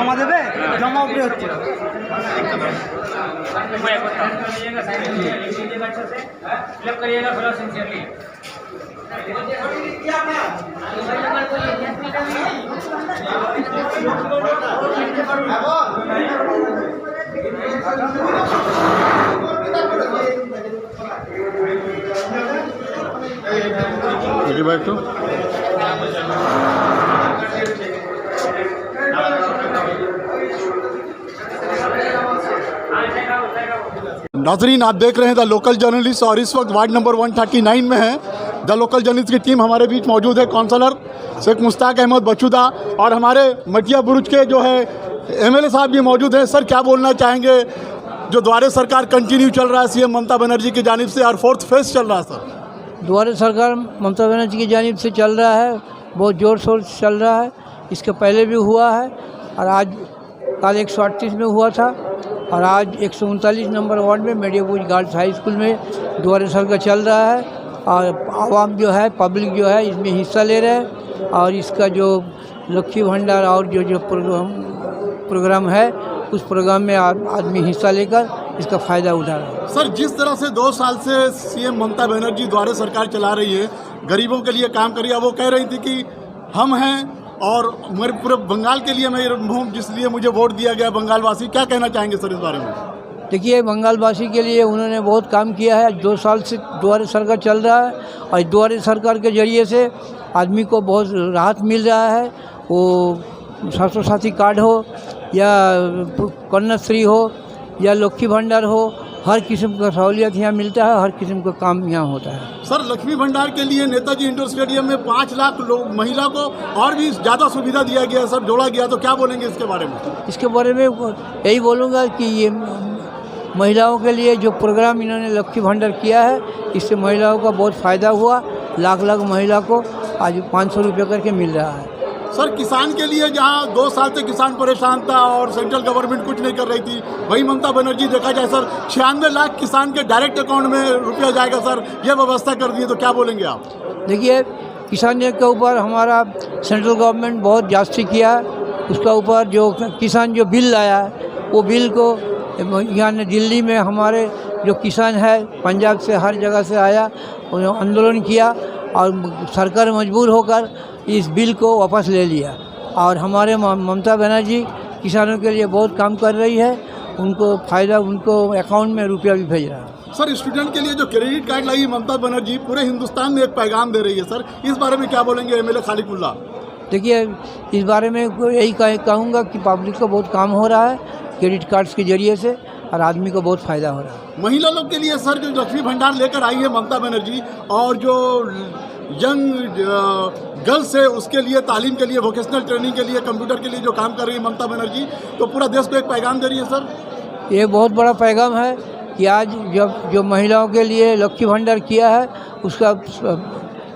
জমা দেবে, জমা উপরে হচ্ছে না। नाजरीन, आप देख रहे हैं द लोकल जर्नलिस्ट और इस वक्त वार्ड नंबर 139 में है। द लोकल जर्नलिस्ट की टीम हमारे बीच मौजूद है। काउंसलर शेख मुश्ताक अहमद बचुदा और हमारे मटिया बुरुज के जो है एमएलए साहब भी मौजूद हैं। सर, क्या बोलना चाहेंगे? जो द्वारे सरकार कंटिन्यू चल रहा है सीएम ममता बनर्जी की जानिब से और 4th फेज चल रहा है सर। द्वारे सरकार ममता बनर्जी की जानिब से चल रहा है, बहुत ज़ोर शोर से चल रहा है। इसके पहले भी हुआ है और आज कल 138 में हुआ था और आज 139 नंबर वार्ड में मेडियापुर गर्ल्स हाई स्कूल में द्वारे सरकार चल रहा है और आवाम जो है, पब्लिक जो है इसमें हिस्सा ले रहे हैं और इसका जो लक्ष्मी भंडार और जो प्रोग्राम है उस प्रोग्राम में आदमी हिस्सा लेकर इसका फ़ायदा उठा रहा है। सर, जिस तरह से 2 साल से सीएम ममता बनर्जी द्वारे सरकार चला रही है, गरीबों के लिए काम कर रही है, वो कह रही थी कि हम हैं और मेरे पूरे बंगाल के लिए मैं हूँ, जिसलिए मुझे वोट दिया गया बंगालवासी। क्या कहना चाहेंगे सर इस बारे में? देखिए, बंगालवासी के लिए उन्होंने बहुत काम किया है। 2 साल से द्वारे सरकार चल रहा है और द्वारे सरकार के ज़रिए से आदमी को बहुत राहत मिल रहा है। वो स्वास्थ्य साथी कार्ड हो या कन्याश्री हो या लक्ष्मी भंडार हो, हर किस्म का सहूलियत यहाँ मिलता है, हर किस्म का काम यहाँ होता है। सर, लक्ष्मी भंडार के लिए नेताजी इंडोर स्टेडियम में 5 लाख लोग महिला को और भी ज़्यादा सुविधा दिया गया, सब जोड़ा गया, तो क्या बोलेंगे इसके बारे में? इसके बारे में यही बोलूँगा कि ये महिलाओं के लिए जो प्रोग्राम इन्होंने लक्ष्मी भंडार किया है, इससे महिलाओं का बहुत फ़ायदा हुआ। लाख महिला को आज 500 रुपये करके मिल रहा है। सर, किसान के लिए जहां 2 साल से किसान परेशान था और सेंट्रल गवर्नमेंट कुछ नहीं कर रही थी, वही ममता बनर्जी देखा जाए सर 96 लाख किसान के डायरेक्ट अकाउंट में रुपया जाएगा सर, ये व्यवस्था कर दी है, तो क्या बोलेंगे आप? देखिए, किसान के ऊपर हमारा सेंट्रल गवर्नमेंट बहुत जास्ती किया है। उसका ऊपर जो किसान जो बिल लाया है, वो बिल को यहाँ दिल्ली में हमारे जो किसान है पंजाब से हर जगह से आया, उन्होंने आंदोलन किया और सरकार मजबूर होकर इस बिल को वापस ले लिया। और हमारे ममता बनर्जी किसानों के लिए बहुत काम कर रही है, उनको फ़ायदा, उनको अकाउंट में रुपया भी भेज रहा है। सर, स्टूडेंट के लिए जो क्रेडिट कार्ड लाई ममता बनर्जी, पूरे हिंदुस्तान में एक पैगाम दे रही है सर, इस बारे में क्या बोलेंगे एमएलए खालिकुल्ला? देखिए, इस बारे में यही कहूँगा कि पब्लिक को बहुत काम हो रहा है क्रेडिट कार्ड्स के ज़रिए से और आदमी को बहुत फ़ायदा हो रहा है। महिला लोग के लिए सर जो लक्ष्मी भंडार लेकर आई है ममता बनर्जी, और जो यंग गर्ल्स है उसके लिए तालीम के लिए, वोकेशनल ट्रेनिंग के लिए, कंप्यूटर के लिए जो काम कर रही है ममता बनर्जी, तो पूरा देश को एक पैगाम दे रही है सर। ये बहुत बड़ा पैगाम है कि आज जब जो महिलाओं के लिए लक्ष्मी भंडार किया है, उसका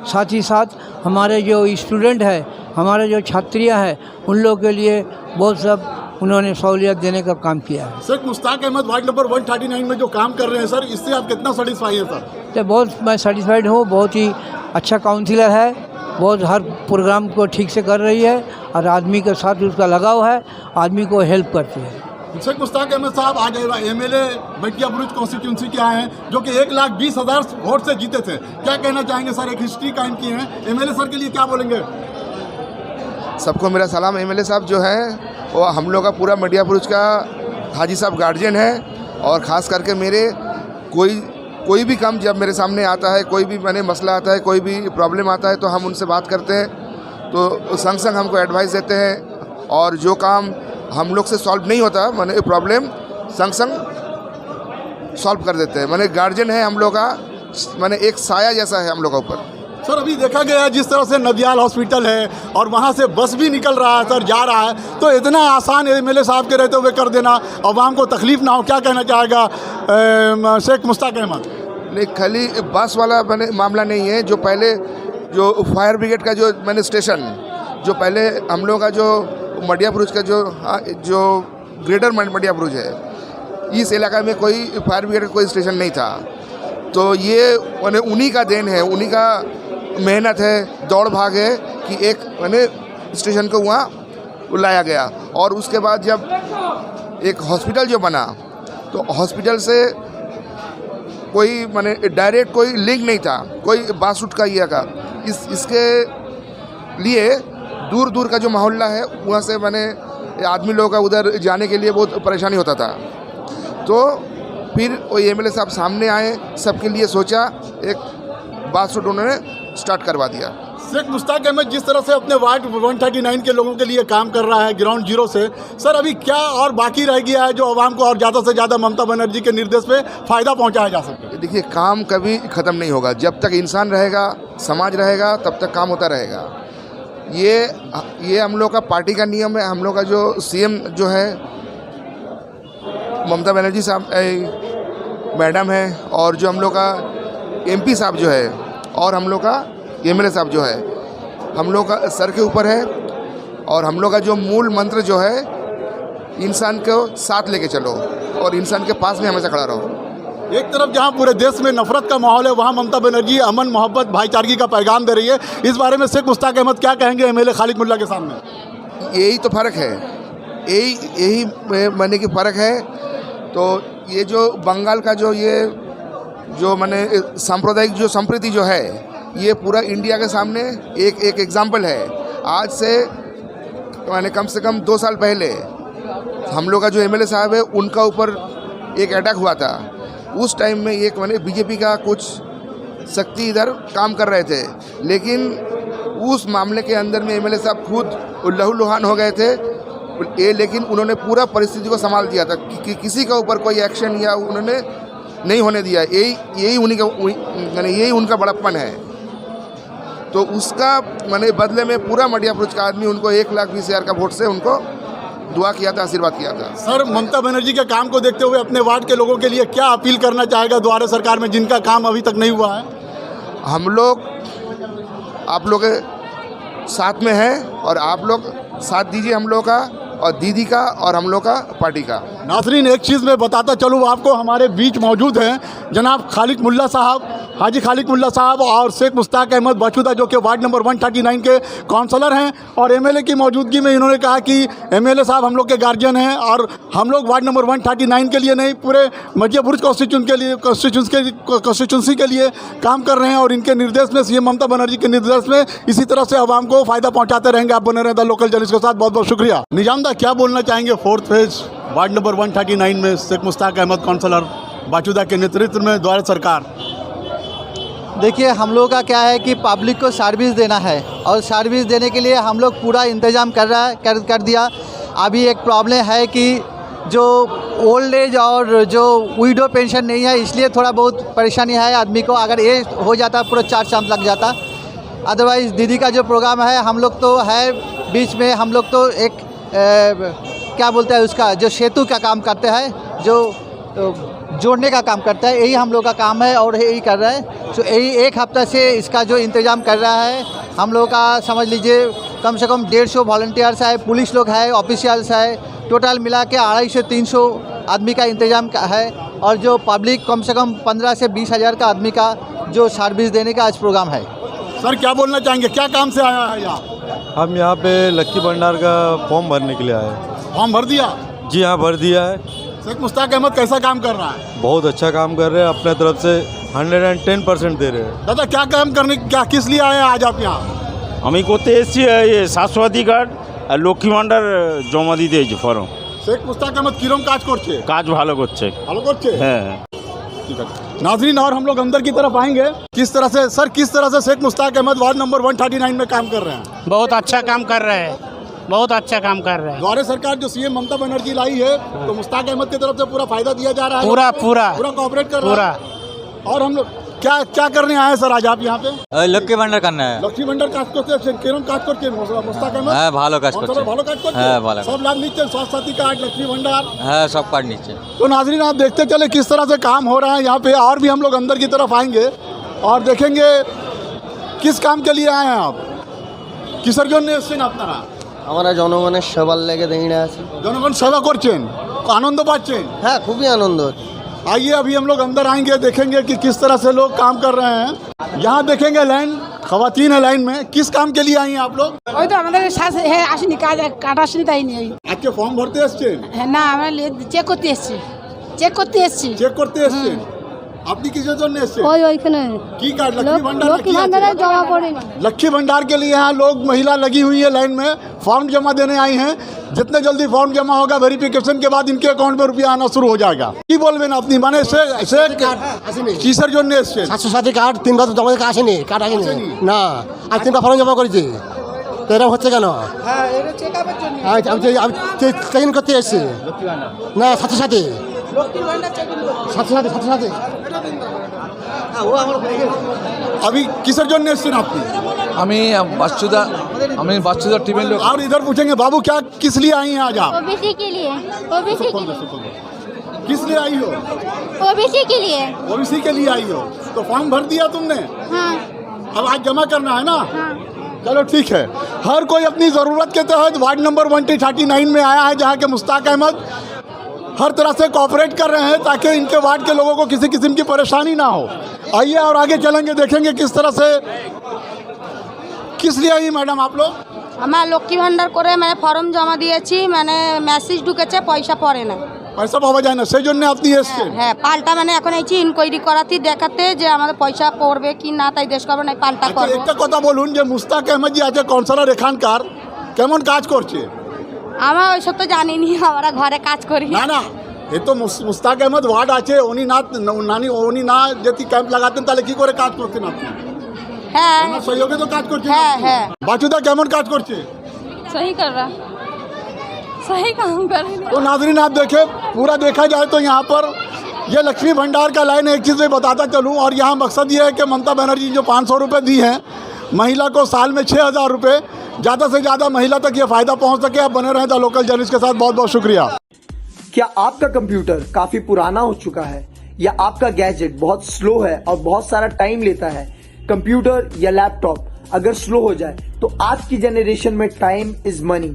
साथ ही साथ हमारे जो स्टूडेंट है, हमारे जो छात्रियाँ हैं, उन लोगों के लिए बहुत सब उन्होंने सहूलियत देने का काम किया है। शेख मुश्ताक अहमद वार्ड नंबर 139 में जो काम कर रहे हैं सर, इससे आप कितना सेटिस्फाई हैं सर? तो बहुत मैं सेटिस्फाइड हूँ। बहुत ही अच्छा काउंसिलर है, बहुत हर प्रोग्राम को ठीक से कर रही है और आदमी के साथ उसका लगाव है, आदमी को हेल्प करती है। शेख मुश्ताक अहमद साहब आज एमएलए मटिया बुरुज कॉन्स्टिट्यूंसी के आए हैं, जो कि 1,20,000 वोट से जीते थे। क्या कहना चाहेंगे सर? एक हिस्ट्री कायम की है, एमएलए सर के लिए क्या बोलेंगे? सबको मेरा सलाम। एमएलए साहब जो हैं वो हम लोग का पूरा मटिया बुरुज का हाजी साहब गार्जियन है और ख़ास करके मेरे कोई भी काम जब मेरे सामने आता है, कोई भी मैंने मसला आता है, कोई भी प्रॉब्लम आता है, तो हम उनसे बात करते हैं, तो संग संग हमको एडवाइस देते हैं और जो काम हम लोग से सॉल्व नहीं होता मैंने प्रॉब्लम संग संग सॉल्व कर देते हैं। मैंने गार्जियन है हम लोग का, मैंने एक साया जैसा है हम लोग का ऊपर। सर, अभी देखा गया है जिस तरह से नदियाल हॉस्पिटल है और वहाँ से बस भी निकल रहा है सर, जा रहा है, तो इतना आसान एमएलए साहब के रहते हुए कर देना, आवाम को तकलीफ ना हो, क्या कहना चाहेगा शेख मुश्ताक अहमद? नहीं, खाली बस वाला मामला नहीं है। जो पहले जो फायर ब्रिगेड का जो मैंने स्टेशन, जो पहले हम लोग का जो मटिया बुरुज का जो ग्रेटर मटिया बुरुज है, इस इलाका में कोई फायर ब्रिगेड का कोई स्टेशन नहीं था, तो ये मैंने उन्हीं का देन है, उन्हीं का मेहनत है, दौड़ भाग है कि एक मैंने स्टेशन को वहाँ लाया गया। और उसके बाद जब एक हॉस्पिटल जो बना तो हॉस्पिटल से कोई माने डायरेक्ट कोई लिंक नहीं था, कोई बासुट का ये का इसके लिए दूर दूर का जो मोहल्ला है वहाँ से मैंने आदमी लोगों का उधर जाने के लिए बहुत परेशानी होता था। तो फिर वो एमएलए साहब सामने आए, सबके लिए सोचा, एक बासुट उन्होंने स्टार्ट करवा दिया। शेख मुश्ताक अहमद जिस तरह से अपने वार्ड 139 के लोगों के लिए काम कर रहा है ग्राउंड जीरो से, सर अभी क्या और बाकी रह गया है जो आवाम को और ज़्यादा से ज़्यादा ममता बनर्जी के निर्देश पे फ़ायदा पहुंचाया जा सके? देखिए, काम कभी ख़त्म नहीं होगा। जब तक इंसान रहेगा, समाज रहेगा, तब तक काम होता रहेगा। ये हम लोग का पार्टी का नियम है। हम लोग का जो सीएम जो है ममता बनर्जी साहब मैडम है, और जो हम लोग का एमपी साहब जो है, और हम लोग का एमएलए साहब जो है, हम लोग का सर के ऊपर है। और हम लोग का जो मूल मंत्र जो है, इंसान को साथ लेके चलो और इंसान के पास में हमेशा खड़ा रहो। एक तरफ जहां पूरे देश में नफरत का माहौल है, वहां ममता बनर्जी अमन, मोहब्बत, भाईचारगी का पैगाम दे रही है। इस बारे में शेख मुश्ताक अहमद क्या कहेंगे एमएलए खालिद मुल्ला के सामने? यही तो फ़र्क है, यही माने की फ़र्क है। तो ये जो बंगाल का जो माने सांप्रदायिक जो संस्कृति जो है, ये पूरा इंडिया के सामने एक एग्जाम्पल है। आज से माने कम से कम 2 साल पहले हम लोग का जो एमएलए साहब है, उनका ऊपर एक अटैक हुआ था। उस टाइम में एक माने बीजेपी का कुछ शक्ति इधर काम कर रहे थे, लेकिन उस मामले के अंदर में एमएलए साहब खुद लहूलुहान हो गए थे। लेकिन उन्होंने पूरा परिस्थिति को संभाल दिया था कि किसी का ऊपर कोई एक्शन या उन्होंने नहीं होने दिया। यही उनका बड़प्पन है। तो उसका माने बदले में पूरा मडियापुर का आदमी उनको 1,20,000 का वोट से उनको दुआ किया था, आशीर्वाद किया था। सर, ममता बनर्जी के काम को देखते हुए अपने वार्ड के लोगों के लिए क्या अपील करना चाहेगा द्वारा सरकार में, जिनका काम अभी तक नहीं हुआ है? हम लोग आप लोग के साथ में हैं और आप लोग साथ दीजिए हम लोग का और दीदी का और हम लोग का पार्टी का। नाज़रीन, एक चीज़ मैं बताता चलूँ आपको, हमारे बीच मौजूद हैं जनाब खालिद मुल्ला साहब, हाजी खालिद मुल्ला साहब और शेख मुश्ताक अहमद बचूदा, जो कि वार्ड नंबर 139 के काउंसलर हैं। और एमएलए की मौजूदगी में इन्होंने कहा कि एमएलए साहब हम लोग के गार्जियन हैं और हम लोग वार्ड नंबर 139 के लिए नहीं, पूरे मध्य-बुर्ज कॉन्स्टिट्यूंसी के लिए काम कर रहे हैं। और इनके निर्देश में, सीएम ममता बनर्जी के निर्देश में इसी तरह से आवाम को फ़ायदा पहुँचाते रहेंगे। आप बने रहें द लोकल जर्नलिस्ट के साथ। बहुत बहुत शुक्रिया। निजाम दा, क्या बोलना चाहेंगे 4th फेज वार्ड नंबर 139 में शेख मुश्ताक अहमद काउंसलर बचूदा के नेतृत्व में द्वारा सरकार? देखिए, हम लोगों का क्या है कि पब्लिक को सर्विस देना है और सर्विस देने के लिए हम लोग पूरा इंतज़ाम कर दिया। अभी एक प्रॉब्लम है कि जो ओल्ड एज और जो विडो पेंशन नहीं है, इसलिए थोड़ा बहुत परेशानी है आदमी को। अगर ये हो जाता पूरा 4 चांद लग जाता। अदरवाइज़ दीदी का जो प्रोग्राम है, हम लोग तो है बीच में, हम लोग तो एक क्या बोलते हैं उसका, जो सेतु का काम करते हैं, जो जोड़ने का काम करता है, यही हम लोग का काम है और यही कर रहा है। तो यही 1 हफ्ता से इसका जो इंतज़ाम कर रहा है हम लोग का, समझ लीजिए कम से कम 150 वॉलंटियर्स है, पुलिस लोग है, ऑफिशियल्स है, टोटल मिला के 250 से 300 आदमी का इंतज़ाम है। और जो पब्लिक कम से कम 15 से 20 हज़ार का आदमी का जो सर्विस देने का आज प्रोग्राम है। सर, क्या बोलना चाहेंगे, क्या काम से आया है यहाँ? हम यहाँ पे लक्की भंडार का फॉर्म भरने के लिए आए हैं। फॉर्म भर दिया? जी हाँ, भर दिया है। शेख मुश्ताक अहमद कैसा काम कर रहा है? बहुत अच्छा काम कर रहे हैं, अपने तरफ से 110% दे रहे हैं। दादा, क्या काम करने, क्या किस लिए आए हैं आज आप यहाँ? আমি করতে এসেছি ये স্বাস্থ্যসাথী কার্ড আর লক্ষ্মী ভান্ডার জমা দিতে এই ফর্ম। शेख मुश्ताक अहमद কিরম কাজ করছে? কাজ ভালো করছে। ভালো করছে? হ্যাঁ। ठीक है नाजरीन, और हम लोग अंदर की तरफ आएंगे। किस तरह से सर, किस तरह से शेख मुश्ताक अहमद वार्ड नंबर 139 में काम कर रहे हैं? बहुत अच्छा काम कर रहे हैं, बहुत अच्छा काम कर रहे हैं। द्वारा सरकार जो सीएम ममता बनर्जी लाई है, तो मुश्ताक अहमद की तरफ से पूरा फायदा दिया जा रहा है। पूरा पूरा पूरा कोऑपरेट कर पूरा। रहा है। और हम लोग क्या करने आए सर आज आप यहाँ पे? লক্ষ্মী ভান্ডার কান্না লক্ষ্মী ভান্ডার কাজ করছে, কিরম কাজ করছে মুস্তাক আহমদ? হ্যাঁ, ভালো কাজ করছে। ভালো কাজ করছে, হ্যাঁ, ভালো। सब लाभ नीचे, स्वास्थ्य साथी कार्ड, लक्ष्मी भंडार, হ্যাঁ, সব कार्ड नीचे। तो नाजरीन आप देखते चले किस तरह से काम हो रहा है यहाँ पे। और भी हम लोग अंदर की तरफ आएंगे और देखेंगे किस काम के लिए आए हैं आप, किसের জন্য এসেছেন আপনারা? আমরা জনগণের সেবার লেগে দাঁড়িয়ে আছি। জনগণ সেবা করছেন, আনন্দ পাচ্ছেন? হ্যাঁ, খুবই আনন্দ। आइए अभी हम लोग अंदर आएंगे, देखेंगे कि किस तरह से लोग काम कर रहे हैं। यहाँ देखेंगे लैंड खवातीन है लाइन में, किस काम के लिए आई हैं आप लोग? ওই তো আমাদের আসেনি কাজ কাটা আসেনি তাই নেই আজকে ফর্ম ভরতে এসছেন? না আমরা চেক করতে এসেছি চেক করতে এসেছি চেক করতে এসছেন? আপনি কিসের জন্য এসছেন? ওইখানে की कार्ड लक्ष्मी भंडार লক্ষ্মী ভান্ডারে জমা করি लक्ष्मी भंडार के लिए यहाँ लोग महिला लगी हुई है लाइन में, फॉर्म जमा देने आई हैं। जितने जल्दी फॉर्म जमा होगा वेरिफिकेशन के बाद इनके अकाउंट में रुपया आना शुरू हो जाएगा। কি বলবেন আপনি, মানে সে কিসের জন্য এসছেন? 760 কার্ড 3 বছর জমা দিতে আসেনি, কার্ড আসেনি না, আর 3টা ফর্ম জমা করেছি, তো এরকম হচ্ছে কেন? আমি চেক ইন করতে এসেছি না, সাথে সাথে अभी किसर জন্য এসছেন আপনি? আমি বাচ্চুদা টিমের লোক। और इधर पूछेंगे बाबू क्या किस लिए आई हैं आज आप? ओबीसी के लिए ओबीसी के लिए किस लिए आई हो? ओबीसी के लिए ओबीसी के लिए आई हो, तो फॉर्म भर दिया तुमने? हाँ अब आज जमा करना है ना? चलो ठीक है। हर कोई अपनी ज़रूरत के तहत वार्ड नंबर 139 में आया है, जहाँ के मुश्ताक अहमद हर तरह से कोऑपरेट कर रहे हैं ताकि इनके वार्ड के लोगों को किसी किस्म की परेशानी ना हो। आइए और आगे चलेंगे, देखेंगे किस तरह से। किस लिए आई मैडम आप लोग? আমার লক্ষ্মী ভান্ডার করে মানে ফর্ম জমা দিয়েছি, মানে মেসেজ ঢুকেছে, পয়সা পড়ে না। पैसा पावा जाए ना, সেই জন্য আপনি এসেছেন? হ্যাঁ পাল্টা মানে এখন এইছি ইনকোয়ারি করাতে দেখাতে যে আমাদের পয়সা পড়বে কি না, তাই দেশ করবো না পাল্টা আচ্ছা, করবো। একটা কথা বলুন যে মুস্তাক আহমদ জি আছে কাউন্সিলর এখানকার, কেমন কাজ করছে? আমরা ওইসব তো জানিনি, আমরা ঘরে কাজ করি। না না, এ তো মুস্তাক আহমদ ওয়ার্ড আছে, উনি না যদি ক্যাম্প লাগাতেন তাহলে কি করে কাজ করতেন আপনি? হ্যাঁ ওনার সহযোগে তো কাজ করছেন। হ্যাঁ হ্যাঁ বাচুদা কেমন কাজ করছে? सही कर रहा सही काम कर रही तो नाजरीन आप देखें, पूरा देखा जाए तो यहाँ पर ये लक्ष्मी भंडार का लाइन है। एक चीज़ मैं बताता चलूँ, और यहाँ मकसद ये है कि ममता बनर्जी जो 500 रुपये दी हैं महिला को, साल में 6000 रुपये, ज़्यादा से ज़्यादा महिला तक ये फ़ायदा पहुँच सके। आप बने रहें द लोकल जर्नलिस्ट के साथ। बहुत बहुत शुक्रिया। क्या आपका कंप्यूटर काफी पुराना हो चुका है, या आपका गैजेट बहुत स्लो है और बहुत सारा टाइम लेता है? कंप्यूटर या लैपटॉप अगर स्लो हो जाए तो आज की जनरेशन में time is money.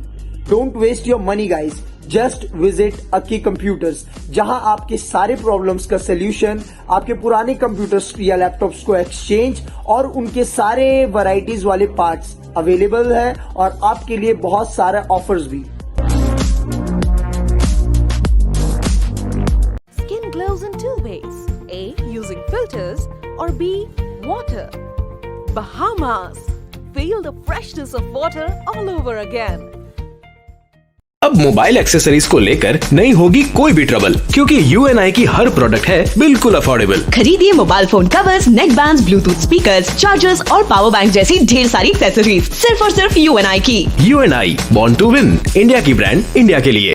Don't waste your money guys, just visit Aki computers, जहां आपके सारे प्रॉब्लम्स का सोल्यूशन, आपके पुराने कंप्यूटर्स या लैपटॉप्स को एक्सचेंज और उनके सारे वैरायटीज वाले पार्ट्स अवेलेबल है, और आपके लिए बहुत सारे ऑफर्स भी। Skin glows in 2 ways: A, using filters, or B, water. Bahamas. Feel the freshness of water all over again. अब मोबाइल एक्सेसरीज को लेकर नहीं होगी कोई भी ट्रबल, क्योंकि UNI की हर प्रोडक्ट है बिल्कुल अफोर्डेबल। खरीदिए मोबाइल फोन कवर्स, नेक बैंड्स, ब्लूटूथ स्पीकर्स, चार्जर्स और पावर बैंक जैसी ढेर सारी एक्सेसरीज सिर्फ और सिर्फ UNI की। UNI, born to win, India की ब्रांड इंडिया के लिए।